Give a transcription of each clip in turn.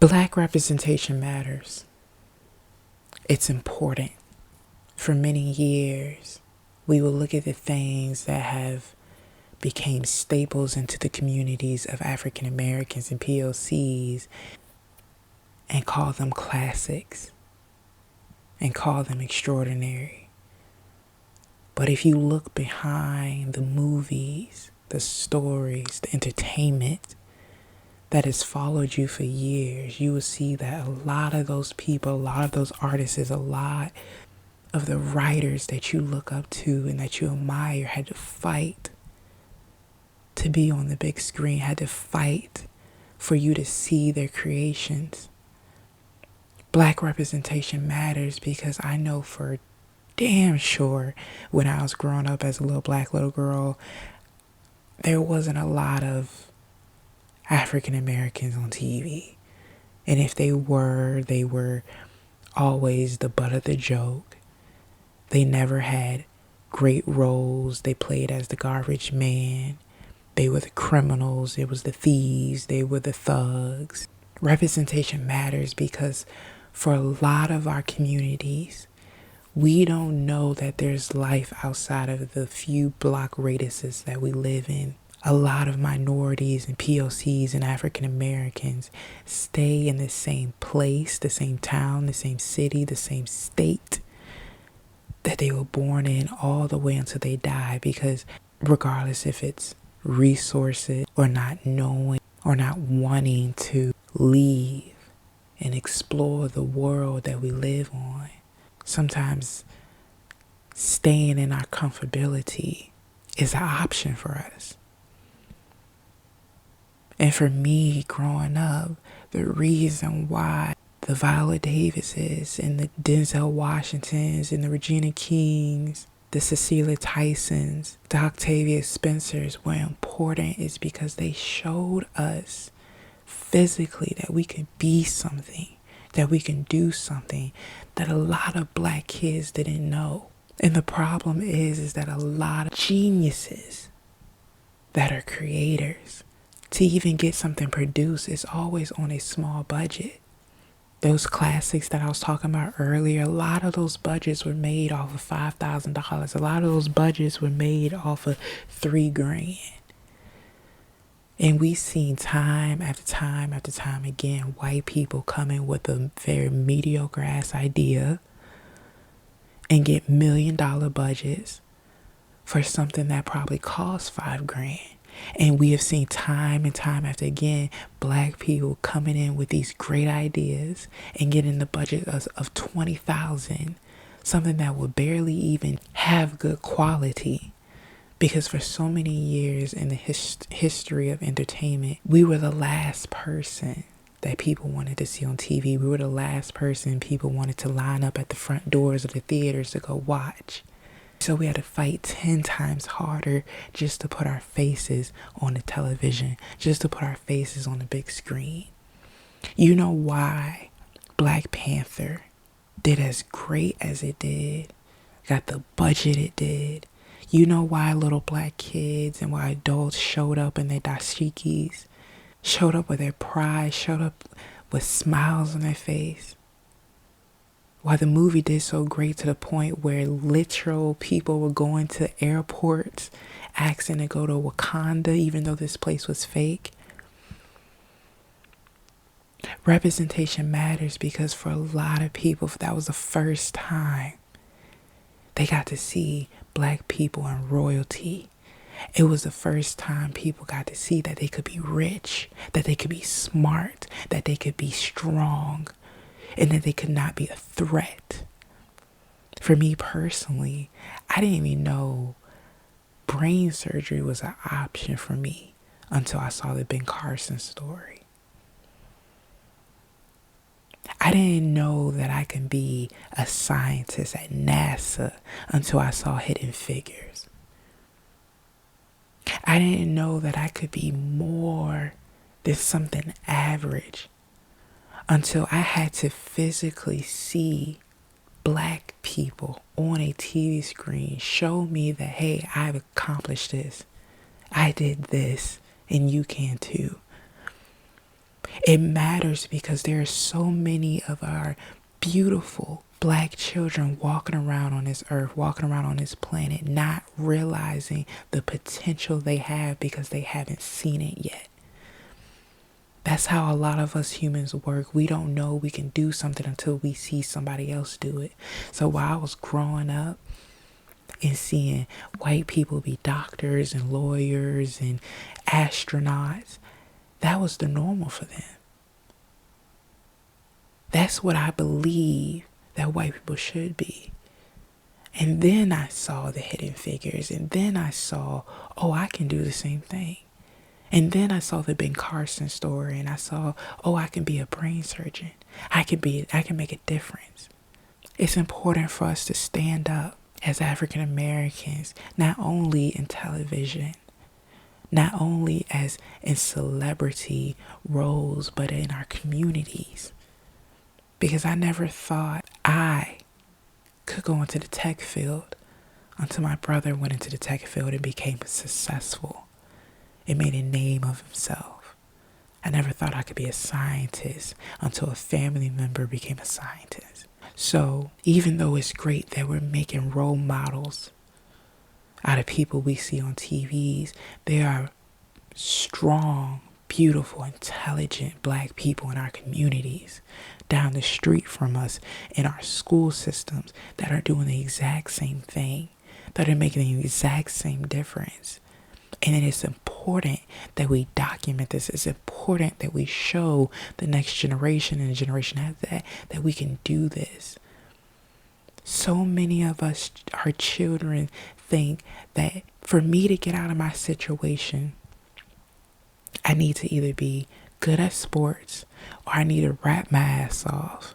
Black representation matters. It's important. For many years, we will look at the things that have became staples into the communities of African Americans and POCs and call them classics and call them extraordinary. But if you look behind the movies, the stories, the entertainment that has followed you for years, you will see that a lot of those people, a lot of those artists, a lot of the writers that you look up to and that you admire had to fight to be on the big screen, had to fight for you to see their creations. Black representation matters because I know for damn sure when I was growing up as a little black little girl, there wasn't a lot of African Americans on TV. And if they were always the butt of the joke. They never had great roles. They played as the garbage man. They were the criminals. It was the thieves. They were the thugs. Representation matters because for a lot of our communities, we don't know that there's life outside of the few block radiuses that we live in. A lot of minorities and POCs and African Americans stay in the same place, the same town, the same city, the same state that they were born in all the way until they die, because regardless if it's resources or not knowing or not wanting to leave and explore the world that we live on, sometimes staying in our comfortability is an option for us. And for me, growing up, the reason why the Viola Davises and the Denzel Washingtons and the Regina Kings, the Cecilia Tysons, the Octavia Spencers were important is because they showed us physically that we could be something, that we can do something that a lot of black kids didn't know. And the problem is that a lot of geniuses that are creators, to even get something produced, is always on a small budget. Those classics that I was talking about earlier, a lot of those budgets were made off of $5,000. A lot of those budgets were made off of $3,000. And we've seen time after time after time again, white people come in with a very mediocre ass idea and get $1 million budgets for something that probably costs $5,000. And we have seen time and time after again, black people coming in with these great ideas and getting the budget of $20,000, something that would barely even have good quality. Because for so many years in the history of entertainment, we were the last person that people wanted to see on TV. We were the last person people wanted to line up at the front doors of the theaters to go watch. So we had to fight 10 times harder just to put our faces on the television, just to put our faces on the big screen. You know why Black Panther did as great as it did, got the budget it did. You know why little black kids and why adults showed up in their dashikis, showed up with their pride, showed up with smiles on their face. Why the movie did so great to the point where literal people were going to airports asking to go to Wakanda even though this place was fake. Representation matters because for a lot of people, that was the first time they got to see black people in royalty. It was the first time people got to see that they could be rich, that they could be smart, that they could be strong, and that they could not be a threat. For me personally, I didn't even know brain surgery was an option for me until I saw the Ben Carson story. I didn't know that I can be a scientist at NASA until I saw Hidden Figures. I didn't know that I could be more than something average until I had to physically see black people on a TV screen show me that, hey, I've accomplished this. I did this, and you can too. It matters because there are so many of our beautiful black children walking around on this earth, walking around on this planet, not realizing the potential they have because they haven't seen it yet. That's how a lot of us humans work. We don't know we can do something until we see somebody else do it. So while I was growing up and seeing white people be doctors and lawyers and astronauts, that was the normal for them. That's what I believe that white people should be. And then I saw the Hidden Figures, and then I saw, oh, I can do the same thing. And then I saw the Ben Carson story, and I saw, oh, I can be a brain surgeon. I can make a difference. It's important for us to stand up as African Americans, not only in television, not only as in celebrity roles, but in our communities. Because I never thought I could go into the tech field until my brother went into the tech field and became successful. It made a name of himself. I never thought I could be a scientist until a family member became a scientist. So even though it's great that we're making role models out of people we see on TVs, there are strong, beautiful, intelligent black people in our communities, down the street from us, in our school systems, that are doing the exact same thing, that are making the exact same difference. And it is important that we document this. It's important that we show the next generation and the generation after that we can do this. So many of us, our children, think that for me to get out of my situation, I need to either be good at sports or I need to rap my ass off.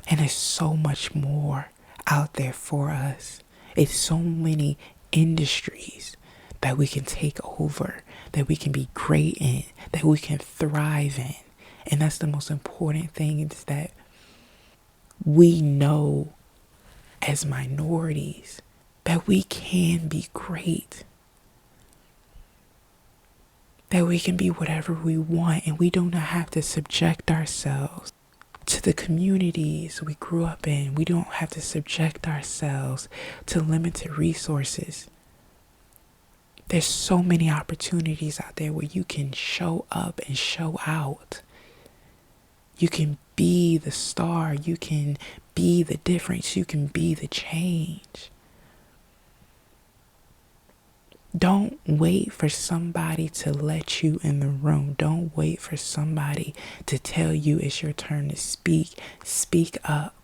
And there's so much more out there for us. It's so many industries that we can take over, that we can be great in, that we can thrive in. And that's the most important thing, is that we know as minorities that we can be great, that we can be whatever we want, and we don't have to subject ourselves to the communities we grew up in. We don't have to subject ourselves to limited resources. There's so many opportunities out there where you can show up and show out. You can be the star. You can be the difference. You can be the change. Don't wait for somebody to let you in the room. Don't wait for somebody to tell you it's your turn to speak. Speak up.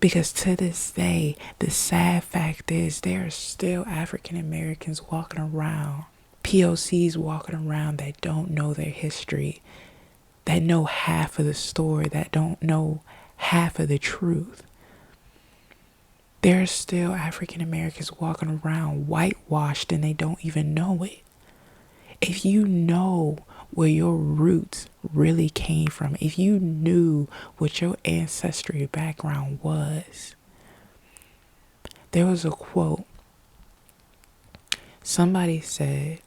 Because to this day, the sad fact is there are still African Americans walking around, POCs walking around that don't know their history, that know half of the story, that don't know half of the truth. There are still African Americans walking around whitewashed and they don't even know it. If you know where your roots really came from, if you knew what your ancestry background was, there was a quote. Somebody said,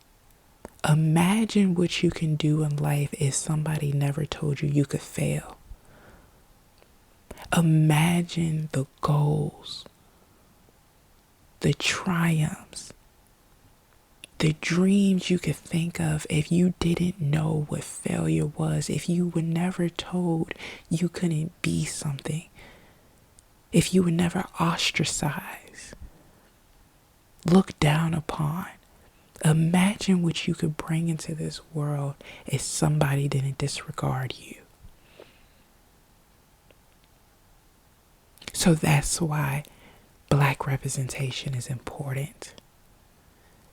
imagine what you can do in life if somebody never told you you could fail. Imagine the goals, the triumphs, the dreams you could think of if you didn't know what failure was, if you were never told you couldn't be something, if you were never ostracized, looked down upon. Imagine what you could bring into this world if somebody didn't disregard you. So that's why Black representation is important.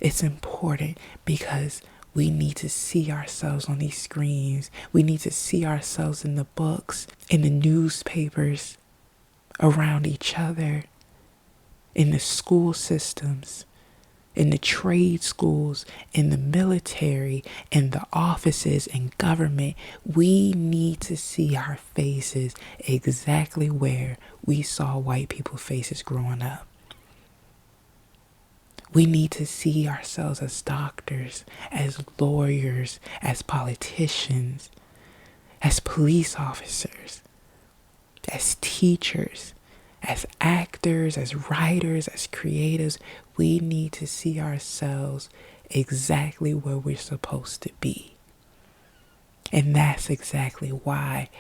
It's important because we need to see ourselves on these screens. We need to see ourselves in the books, in the newspapers, around each other, in the school systems, in the trade schools, in the military, in the offices and government. We need to see our faces exactly where we saw white people's faces growing up. We need to see ourselves as doctors, as lawyers, as politicians, as police officers, as teachers, as actors, as writers, as creatives. We need to see ourselves exactly where we're supposed to be. And that's exactly why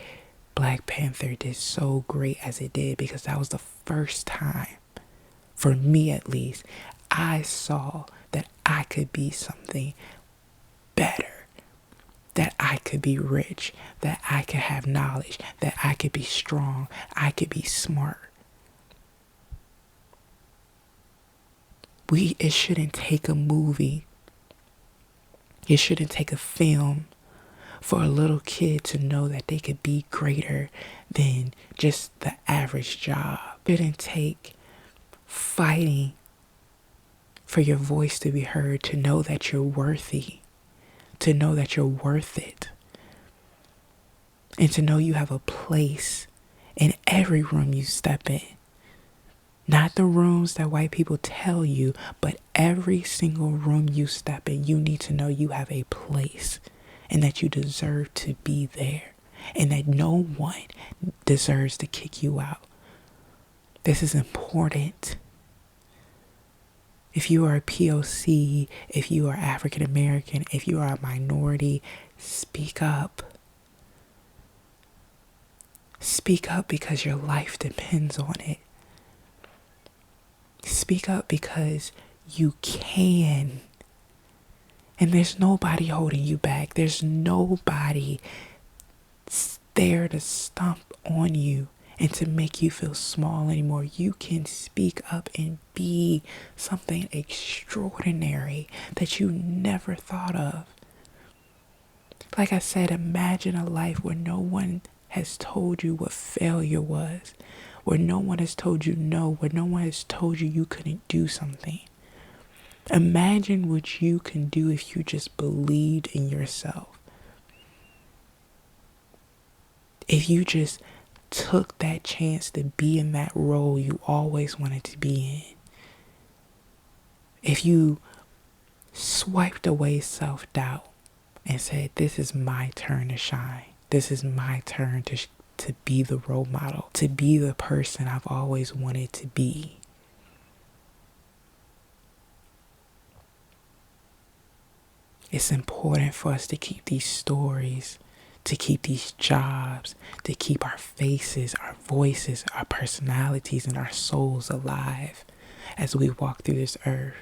Black Panther did so great as it did, because that was the first time, for me at least, I saw that I could be something better, that I could be rich, that I could have knowledge, that I could be strong, I could be smart. It shouldn't take a movie, it shouldn't take a film for a little kid to know that they could be greater than just the average job. It shouldn't take fighting for your voice to be heard to know that you're worthy, to know that you're worth it, and to know you have a place in every room you step in. Not the rooms that white people tell you, but every single room you step in, you need to know you have a place and that you deserve to be there and that no one deserves to kick you out. This is important. If you are a POC, if you are African American, if you are a minority, speak up. Speak up because your life depends on it. Speak up because you can. And there's nobody holding you back. There's nobody there to stomp on you and to make you feel small anymore. You can speak up and be something extraordinary that you never thought of. Like I said, imagine a life where no one has told you what failure was, where no one has told you no, where no one has told you couldn't do something. Imagine what you can do if you just believed in yourself. If you just took that chance to be in that role you always wanted to be in. If you swiped away self-doubt and said, this is my turn to shine. This is my turn to be the role model, to be the person I've always wanted to be. It's important for us to keep these stories, to keep these jobs, to keep our faces, our voices, our personalities, and our souls alive as we walk through this earth.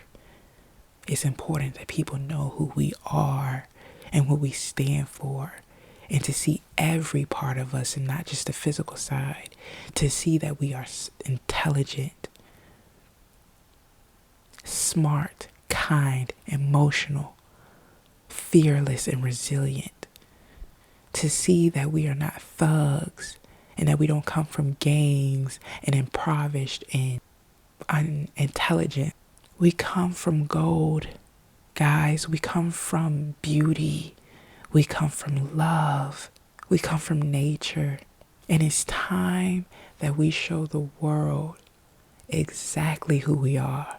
It's important that people know who we are and what we stand for, and to see every part of us and not just the physical side, to see that we are intelligent, smart, kind, emotional, fearless, and resilient. To see that we are not thugs and that we don't come from gangs and impoverished and unintelligent. We come from gold, guys. We come from beauty. We come from love. We come from nature. And it's time that we show the world exactly who we are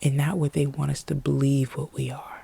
and not what they want us to believe what we are.